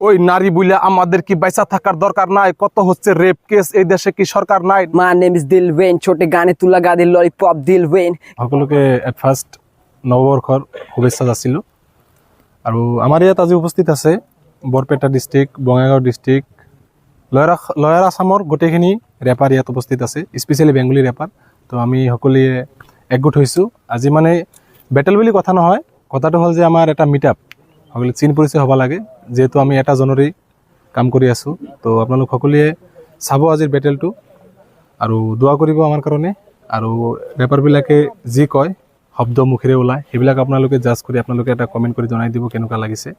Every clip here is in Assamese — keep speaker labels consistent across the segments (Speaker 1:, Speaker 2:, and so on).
Speaker 1: ওই নারী বইলে আমাদের কি বাইসা থাকার দরকার নাই? কত হচ্ছে রেপ কেস এই দেশে, কি সরকার নাই?
Speaker 2: My name is Dil Wayne, छोटे गाने तू लगा दे लॉलीपॉप दिल वेन।
Speaker 1: সকলোকে এট ফার্স্ট নৱবৰ্ষৰ শুভেচ্ছা যাচিল। আৰু আমাৰ ইয়াত আজি উপস্থিত আছে Barpeta district, Bongaigaon district, lower আছামৰ গোটেইখিনি ৰেপাৰ ইয়াত উপস্থিত আছে, স্পেচিয়েলি বেংগলী ৰেপাৰ। তো আমি সকলোৱে একগোট হৈছোঁ আজি। মানে বেটেল বুলি কথা নহয়, কথাটো হ'ল যে আমাৰ এটা মিট আপ সকলোৱে চিন পৰিচয় হ'ব লাগে, যিহেতু আমি এটা জনৰেই কাম কৰি আছোঁ। তো আপোনালোক সকলোৱে চাব আজিৰ বেটেলটো আৰু দোৱা কৰিব আমাৰ কাৰণে। আৰু ৰেপাৰবিলাকে যি কয় শব্দ মুখেৰে ওলায় সেইবিলাক আপোনালোকে জাজ কৰি আপোনালোকে এটা কমেণ্ট কৰি জনাই দিব কেনেকুৱা লাগিছে।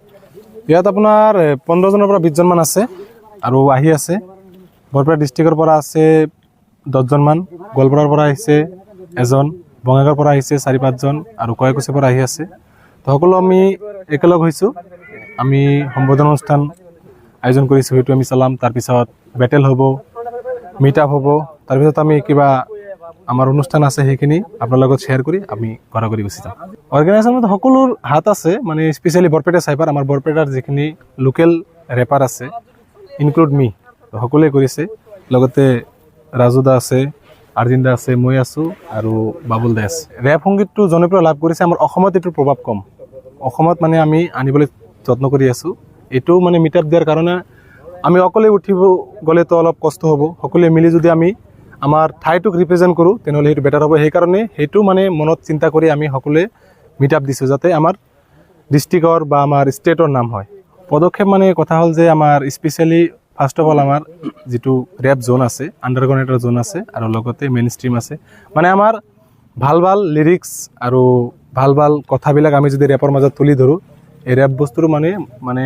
Speaker 1: ইয়াত আপোনাৰ 15জনৰ পৰা 20জনমান আছে আৰু আহি আছে। বৰপেটা ডিষ্ট্ৰিক্টৰ পৰা আছে 10জনমান, গোৱালপাৰাৰ পৰা আহিছে এজন, বঙাইগাঁৱৰ পৰা আহিছে 4-5জন আৰু কয়াকুছিৰ পৰা আহি আছে। তো সকলো আমি একেলগ হৈছোঁ, আমি সম্বোধন অনুষ্ঠান আয়োজন কৰিছোঁ, সেইটো আমি চলাম। তাৰপিছত বেটেল হ'ব, মিট আপ হ'ব, তাৰপিছত আমি কিবা আমাৰ অনুষ্ঠান আছে সেইখিনি আপোনাৰ লগত শ্বেয়াৰ কৰি আমি ঘৰা কৰি গুচি যাম। অৰ্গেনাইজেশ্যনত সকলোৰ হাত আছে, মানে স্পেচিয়েলি বৰপেটা চাইপাৰ, আমাৰ বৰপেটাৰ যিখিনি লোকেল ৰেপাৰ আছে ইনক্লুড মি, সকলোৱে কৰিছে। লগতে ৰাজু দা আছে, আৰ্জিন দা আছে, মই আছোঁ আৰু বাবুল দা আছে। ৰেপ সংগীতটো জনপ্ৰিয় লাভ কৰিছে। আমাৰ অসমত এইটোৰ প্ৰভাৱ কম, অসমত মানে আমি আনিবলৈ যত্ন কৰি আছোঁ। এইটো মানে মিট আপ দিয়াৰ কাৰণে আমি অকলে উঠিব গ'লেতো অলপ কষ্ট হ'ব, সকলোৱে মিলি যদি আমি আমাৰ ঠাইটোক ৰিপ্ৰেজেণ্ট কৰোঁ তেনেহ'লে সেইটো বেটাৰ হ'ব। সেইকাৰণে সেইটো মানে মনত চিন্তা কৰি আমি সকলোৱে মিট আপ দিছোঁ, যাতে আমাৰ ডিষ্ট্ৰিক্টৰ বা আমাৰ ষ্টেটৰ নাম হয়। পদক্ষেপ মানে কথা হ'ল যে আমাৰ স্পেচিয়েলি ফাৰ্ষ্ট অফ অল আমাৰ যিটো ৰেপ জ'ন আছে, আণ্ডাৰগ্ৰাউণ্ড এটা জ'ন আছে আৰু লগতে মেইন ষ্ট্ৰীম আছে। মানে আমাৰ ভাল ভাল লিৰিক্স আৰু ভাল ভাল কথাবিলাক আমি যদি ৰেপৰ মাজত তুলি ধৰোঁ, এই ৰেপ বস্তুটো মানে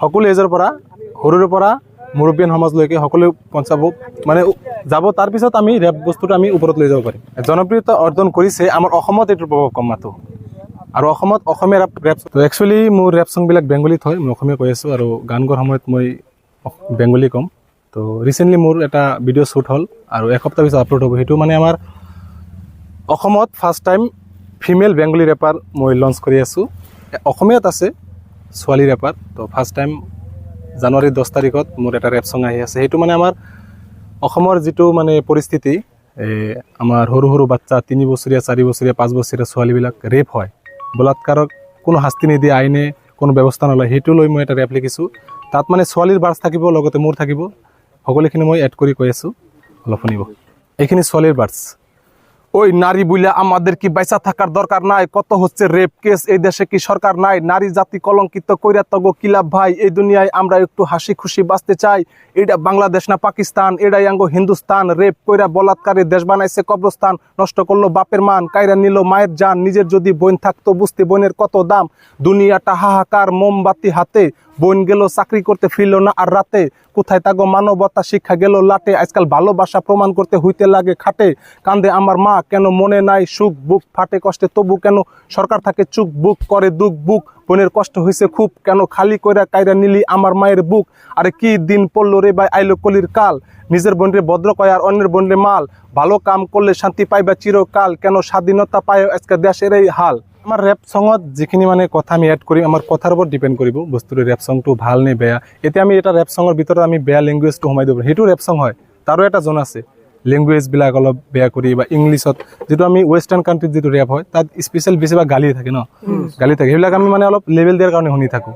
Speaker 1: সকলো এজৰ পৰা সৰুৰে পৰা মুৰব্বীয়ান সমাজলৈকে সকলোৱে পঞ্চাব মানে যাব। তাৰপিছত আমি ৰেপ বস্তুটো আমি ওপৰত লৈ যাব পাৰিম। জনপ্ৰিয়তা অৰ্জন কৰিছে আমাৰ অসমত এইটোৰ প্ৰভাৱ কম মাথো, আৰু অসমত অসমীয়া ৰেপ। তো একচুৱেলি মোৰ ৰেপ ছংবিলাক বেংগলীত হয়, মই অসমীয়া কৈ আছোঁ, আৰু গান গোৱাৰ সময়ত মই বেংগলী ক'ম। তো ৰিচেণ্টলি মোৰ এটা ভিডিঅ' শ্বুট হ'ল আৰু এসপ্তাহ পিছত আপলোড হ'ব। সেইটো মানে আমাৰ অসমত first time female Bengali rapper মই লঞ্চ কৰি আছোঁ। অসমীয়াত আছে ছোৱালী ৰেপাৰ। তো ফাৰ্ষ্ট টাইম জানুৱাৰী 10 তাৰিখত মোৰ এটা ৰেপ ছং আহি আছে। সেইটো মানে আমাৰ অসমৰ যিটো মানে পৰিস্থিতি, আমাৰ সৰু সৰু বাচ্চা 3 বছৰীয়া 4 বছৰীয়া 5 বছৰীয়া ছোৱালীবিলাক ৰেপ হয়, বলাৎকাৰক কোনো শাস্তি নিদিয়ে, আইনে কোনো ব্যৱস্থা নলয়, সেইটো লৈ মই এটা ৰেপ লিখিছোঁ। তাত মানে ছোৱালীৰ বাৰ্ছ থাকিব, লগতে মোৰ থাকিব, সকলোখিনি মই এড কৰি কৈ আছোঁ, অলপ শুনিব। এইখিনি ছোৱালীৰ বাৰ্ছ। ওই নারী বইলে আমাদের কি বাইসা থাকার দরকার নাই? কত হচ্ছে রেপ কেস এই দেশে, কি সরকার নাই? নারী জাতি কলঙ্কিত কইরা তগো কিলাভ ভাই, এই দুনিয়ায় আমরা একটু হাসি খুশি বাঁচতে চাই। এটা বাংলাদেশ না পাকিস্তান, এটাই আঙ্গো হিন্দুস্তান। রেপ কইরা বলাৎকারে দেশ বানাইছে কবরস্থান, নষ্ট করলো বাপের মান, কাইরা নিল মায়ের জান। নিজের যদি বোন থাকতো বুঝতে বোনের কত দাম। দুনিয়াটা হাহাকার মোমবাতি হাতে, বোন গেল চাকরি করতে ফিরল না আর রাতে। কোথায় তাগো মানবতা শিক্ষা গেল লাটে, আজকাল ভালোবাসা প্রমাণ করতে হইতে লাগে খাটে। কান্দে আমার মা কেন মনে নাই সুখ, বুক ফাটে কষ্টে তবু কেন সরকার থাকে চুপ, বুক করে দুঃখ বুক। বোনের কষ্ট হয়েছে খুব, কেন খালি কইরা কাইরা নিলি আমার মায়ের বুক। আরে কি দিন পড়লো রে ভাই, আইলো কলির কাল। নিজের বোনরে ভদ্র কয় আর অন্যের বোনরে মাল। ভালো কাম করলে শান্তি পাইবা চিরকাল, কেন স্বাধীনতা পায় আজকে দেশের এই হাল। আমার ৰেপ ছঙত যিখিনি মানে কথা আমি এড কৰিম, আমাৰ কথাৰ ওপৰত ডিপেণ্ড কৰিব বস্তুটো ৰেপ ছংটো ভাল নে বেয়া। এতিয়া আমি এটা ৰেপ ছঙৰ ভিতৰত আমি বেয়া লেংগুৱেজটো সোমাই দিব পাৰোঁ, সেইটো ৰেপ ছং হয়। তাৰো এটা জোন আছে, লেংগুৱেজবিলাক অলপ বেয়া কৰি বা ইংলিছত, যিটো আমি ৱেষ্টাৰ্ণ কাণ্ট্ৰিত যিটো ৰেপ হয় তাত স্পেচিয়েল বেছিভাগ গালি থাকে ন, গালি থাকে, সেইবিলাক আমি মানে অলপ লেভেল দিয়াৰ কাৰণে শুনি থাকোঁ।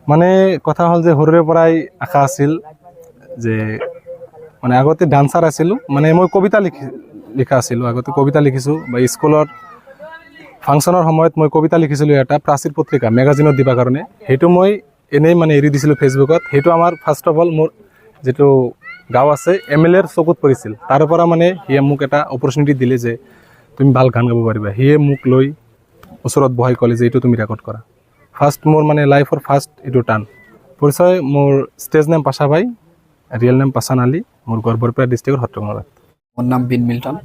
Speaker 1: মানে কথা হ'ল যে সৰুৰে পৰাই আশা আছিল যে মানে আগতে ডান্সাৰ আছিলোঁ, মানে মই কবিতা লিখা আছিলোঁ, আগতে কবিতা লিখিছোঁ বা স্কুলত ফাংচনৰ সময়ত মই কবিতা লিখিছিলোঁ এটা প্ৰাচীৰ পত্ৰিকা মেগাজিনত দিবৰ কাৰণে। সেইটো মই এনেই মানে এৰি দিছিলোঁ ফেচবুকত। সেইটো আমাৰ ফাৰ্ষ্ট অফ অল মোৰ যিটো গাঁও আছে MLAৰ চকুত পৰিছিল, তাৰ পৰা মানে সিয়ে মোক এটা অপৰচুনিটি দিলে যে তুমি ভাল গান গাব পাৰিবা। সিয়ে মোক লৈ ওচৰত বহাই ক'লে যে এইটো তুমি ৰেকৰ্ড কৰা। ফাৰ্ষ্ট মোৰ মানে লাইফৰ ফাৰ্ষ্ট এইটো টান পৰিচয়। মোৰ ষ্টেজ নেম পাছা ভাই, ৰিয়েল নেম পাছান আলী, মোৰ ঘৰ বৰপেটা ডিষ্ট্ৰিক্টৰ সত্ৰঙাত।
Speaker 3: মোৰ নাম বিন মিল্টন,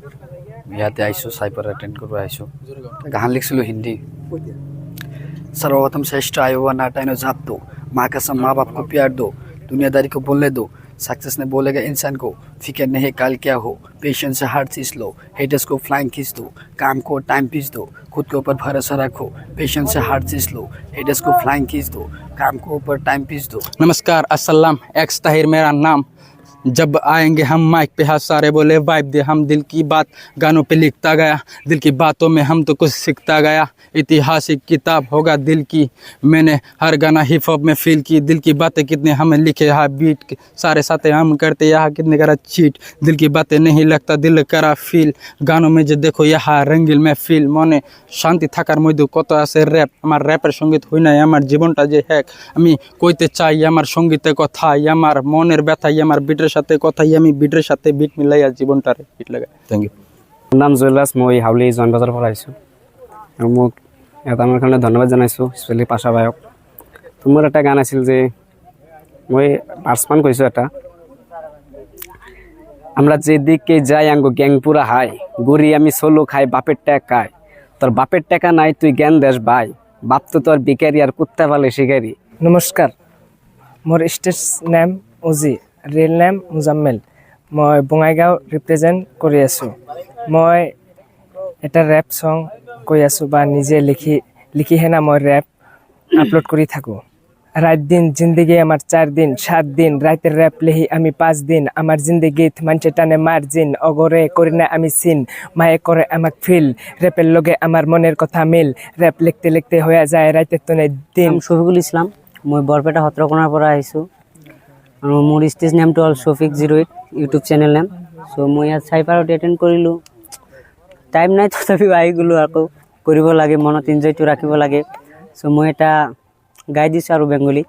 Speaker 3: ইয়াতে আহিছোঁ চাইপাৰ এটেণ্ড কৰিব আহিছোঁ। গান লিখিছিলোঁ হিন্দী। सर्वप्रथम श्रेष्ठ आयो हुआ नाटा इनो जात दो, माँ कसम माँ बाप को प्यार दो, दुनियादारी को बोलने दो। सक्सेस ने बोलेगा इंसान को फिक्र नहीं काल क्या हो, पेशेंस से हर चीज लो, हेटर्स को फ्लाइंग खींच दो, काम को टाइम पीस दो, खुद के ऊपर भरोसा रखो, पेशेंस से हर चीज लो, हेटर्स को फ्लाइंग खींच दो, काम को ऊपर टाइम पीस दो।
Speaker 4: नमस्कार अस्सलाम एक्स ताहिर मेरा नाम। जब आएंगे हम माइक पे हाथ सारे बोले वाइब दे, हम दिल की बात गानों पे लिखता गया, दिल की बातों में हम तो कुछ सीखता गया। ऐतिहासिक किताब होगा दिल की, मैंने हर गाना हिप हॉप में फील की। दिल की बातें कितने हमें लिखे यहाँ बीट के, सारे साथे हम करते यहाँ कितने करा चीट। दिल की बातें नहीं लगता दिल करा फील, गानों में जो देखो यहाँ रंगील में फील। मने शांति থাকার মধ্যে কত আছে র্যাপ, আমার র্যাপের সঙ্গীত হই নাই, আমার জীবনটা যে হ্যাক আমি কইতে চাই। আমার সঙ্গীতে কথাই, আমার মনের ব্যথাই, আমার বিটের সাথে কথাই, আমি বিটের সাথে বিট মিলাইয়া জীবনটারে বিট লাগাই। Thank you.
Speaker 5: মোৰ নাম জুৱেলাছ, মই হাউলি জৈন বজাৰৰ পৰা আহিছোঁ আৰু মোক এটা মোৰ কাৰণে ধন্যবাদ জনাইছোঁ, স্পেচিয়েলি পাশা বায়ক। তো মোৰ এটা গান আছিল যে মই পাৰ্চমান কৈছোঁ এটা, আমরা যেদিকে যাই আঙ্গো গ্যাং পুরা হাই, গড়ি আমি সোলো খাই বাপের টাকায়। তোর বাপের টাকা নাই তুই জ্ঞান দেশ ভাই, বাপ তো তোর বিকারি আর কুত্তা পালে শিকারি।
Speaker 6: নমস্কাৰ, মোৰ stage name Uzi, real name Muzammel. মই বঙাইগাঁও ৰিপ্ৰেজেণ্ট কৰি আছোঁ। মই এটা ৰেপ ছং কৈ আছোঁ বা নিজে লিখিহেনা মই ৰেপ আপলোড কৰি থাকোঁ। রাত দিন জিন্দগি আমার 4 দিন 7 দিন, রাতের র্যাপ লেহি আমি 5 দিন। আমার জিন্দগিত মানছে টানে মার্জিন, অগরে করি না আমি সিন, মায়ে করে আমাক ফিল। র্যাপের লগে আমার মনের কথা মিল, র্যাপ লিখতে লিখতে হয়ে যায় রাতের তনে দিন।
Speaker 7: শফিকুল ইসলাম, মই বৰপেটা সত্ৰকোণাৰ পৰা আহিছোঁ আৰু মোৰ ষ্টেজ নেমটো হ'ল Shofik08 ইউটিউব চেনেল নেম। চ' মই ইয়াত চাইপাৰত এটেণ্ড কৰিলোঁ, টাইম নাই তথাপিও আহি গ'লোঁ। আকৌ কৰিব লাগে, মনত এনজয়টো ৰাখিব লাগে। চ' মই এটা গাই দিছোঁ আৰু বেংগলী।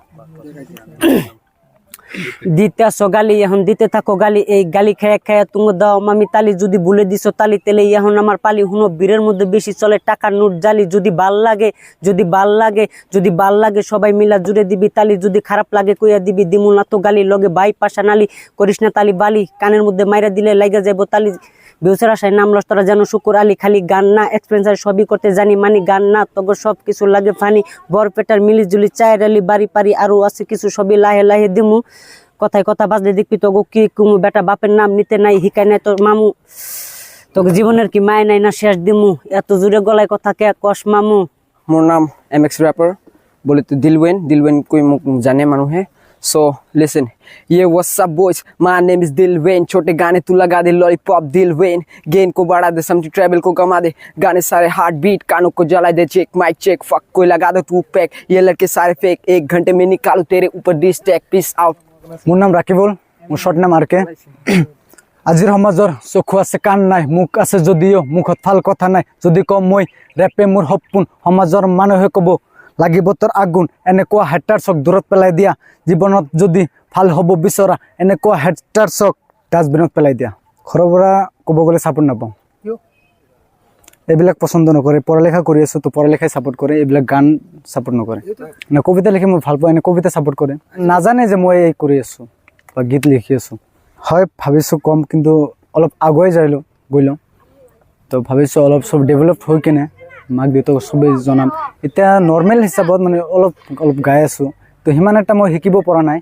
Speaker 7: দিতে আসো গালি এখন দিতে থাকো গালি, এই গালি খেয়ে খেয়ে তুমি দাও মামি তালি। যদি ভুলে দিছো তালি তেলে এখন আমার পালি। হুনো বীরের মধ্যে বেশি চলে টাকার নোট জালি। যদি ভাল লাগে যদি ভাল লাগে যদি ভাল লাগে সবাই মিলা জুড়ে দিবি তালি। যদি খারাপ লাগে কইয়া দিবি দিমু না তো গালি। লগে বাই পাশা নালি করিস না তালি বালি, কানের মধ্যে মাইরা দিলে লাগা যাবো তালি। বিউসের আশায় নাম লস তোরা যেন শুকুর আলী, খালি গান না এক্সপেন্সার সবই করতে জানি মানি। গান না তগর সব কিছু লাগে ফানি, বরপেটার মিলি জুলি চায়ের আলি বাড়ি পারি। আরো আছে কিছু সবই লাহে লাহে দিমু, কথায় কথা বাজলে দেখবি তগো কি কুমু। বেটা বাপের নাম নিতে নাই হিকাই নাই তোর মামু, তোকে জীবনের কি মায় নাই না শেষ দিমু। এত জোরে গলায় কথা কে কস মামু।
Speaker 2: মোৰ নাম MX ৰেপাৰ, বলে তো দিলৱেন কৈ মোক জানে মানুহে। So listen, yeah what's up boys, my name is Dilwain। छोटे गाने तू लगा दे लॉलीपॉप Dilwain, गेन को बढ़ा दे समझी ट्रैवल को कमा दे। गाने सारे हार्ट बीट कानों को जला दे। चेक माइक चेक फक कोई लगा दो टू पैक, ये लड़के सारे फेक। 1 घंटे में निकालो तेरे ऊपर डिस टैग, पीस आउट।
Speaker 8: মোৰ নাম ৰাকিবুল, মোৰ শ্বৰ্ট নাম আৰকে। আজিৰ সমাজৰ চকু আছে কাণ নাই, মুখ আছে যদিও মুখত ভাল কথা নাই। যদি কম মই ৰেপে মোৰ সপোন, সমাজৰ মানুহে ক'ব লাগিব তোৰ আগুন। এনেকুৱা হেটাৰছক দূৰত পেলাই দিয়া, জীৱনত যদি ভাল হ'ব বিচৰা এনেকুৱা হেটাৰছক ডাষ্টবিনত পেলাই দিয়া। ঘৰৰ পৰা ক'ব গ'লে ছাপোৰ্ট নাপাওঁ, এইবিলাক পচন্দ নকৰে। পঢ়া কৰি আছোঁ তো পঢ়া ছাপোৰ্ট কৰে, এইবিলাক গান ছাপোৰ্ট নকৰে। নে কবিতা লিখি মই ভাল পাওঁ, এনে কবিতা ছাপোৰ্ট কৰে। নাজানে যে মই এই কৰি আছোঁ বা গীত লিখি আছোঁ। হয় ভাবিছোঁ কম, কিন্তু অলপ আগুৱাই গৈ লওঁ। তো ভাবিছোঁ অলপ চব ডেভেলপ হৈ কিনে মাক দেউতাক চবেই জনাম। এতিয়া নৰ্মেল হিচাপত মানে অলপ গাই আছোঁ, তো সিমান এটা মই শিকিব পৰা নাই।